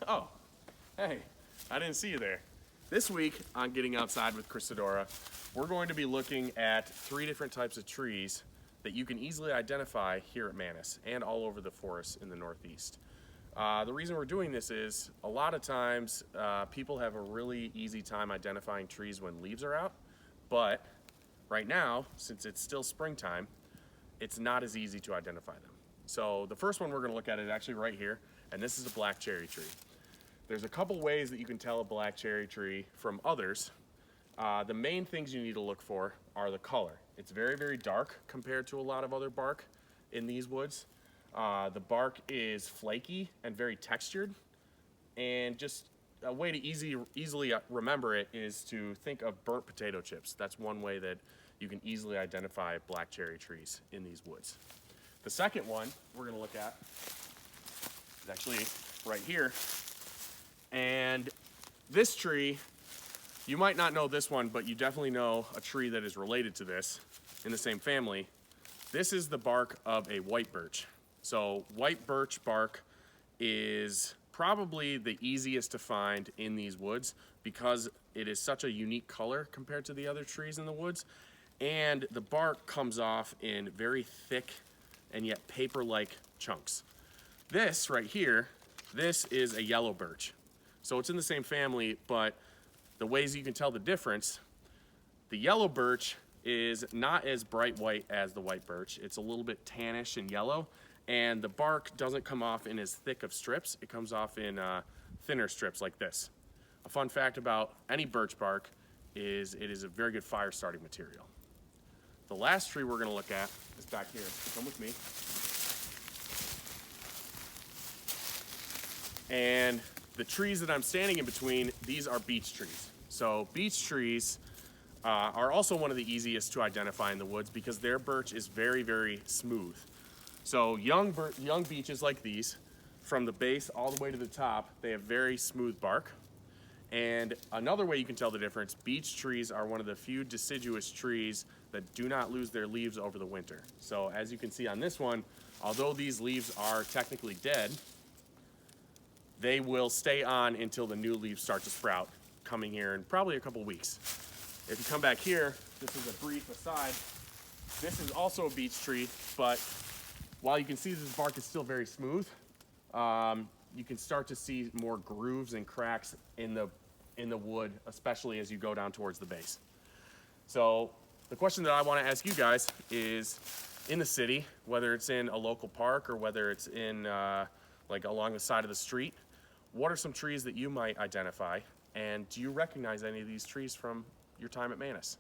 Oh, hey, I didn't see you there. This week on Getting Outside with Crisadora, we're going to be looking at 3 different types of trees that you can easily identify here at Manus and all over the forest in the Northeast. The reason we're doing this is a lot of times people have a really easy time identifying trees when leaves are out, but right now, since it's still springtime, it's not as easy to identify them. So the first one we're going to look at is actually right here, and this is a black cherry tree. There's a couple ways that you can tell a black cherry tree from others. The main things you need to look for are the color. It's very, very dark compared to a lot of other bark in these woods. The bark is flaky and very textured, and just a way to easily remember it is to think of burnt potato chips. That's one way that you can easily identify black cherry trees in these woods. The second one we're going to look at is actually right here. And this tree, you might not know this one, but you definitely know a tree that is related to this in the same family. This is the bark of a white birch. So white birch bark is probably the easiest to find in these woods because it is such a unique color compared to the other trees in the woods. And the bark comes off in very thick and yet paper-like chunks. This right here, this is a yellow birch. So it's in the same family, but the ways you can tell the difference, the yellow birch is not as bright white as the white birch. It's a little bit tannish and yellow, and the bark doesn't come off in as thick of strips. It comes off in thinner strips like this. A fun fact about any birch bark is it is a very good fire starting material. The last tree we're going to look at is back here. Come with me. And the trees that I'm standing in between, these are beech trees. So beech trees are also one of the easiest to identify in the woods because their birch is very, very smooth. So young beeches like these, from the base all the way to the top, they have very smooth bark. And another way you can tell the difference, beech trees are one of the few deciduous trees that do not lose their leaves over the winter. So as you can see on this one, although these leaves are technically dead, they will stay on until the new leaves start to sprout, coming here in probably a couple weeks. If you come back here, this is a brief aside. This is also a beech tree, but while you can see this bark is still very smooth, you can start to see more grooves and cracks in the wood, especially as you go down towards the base. So the question that I want to ask you guys is, in the city, whether it's in a local park or whether it's in like along the side of the street, what are some trees that you might identify, and do you recognize any of these trees from your time at Manus?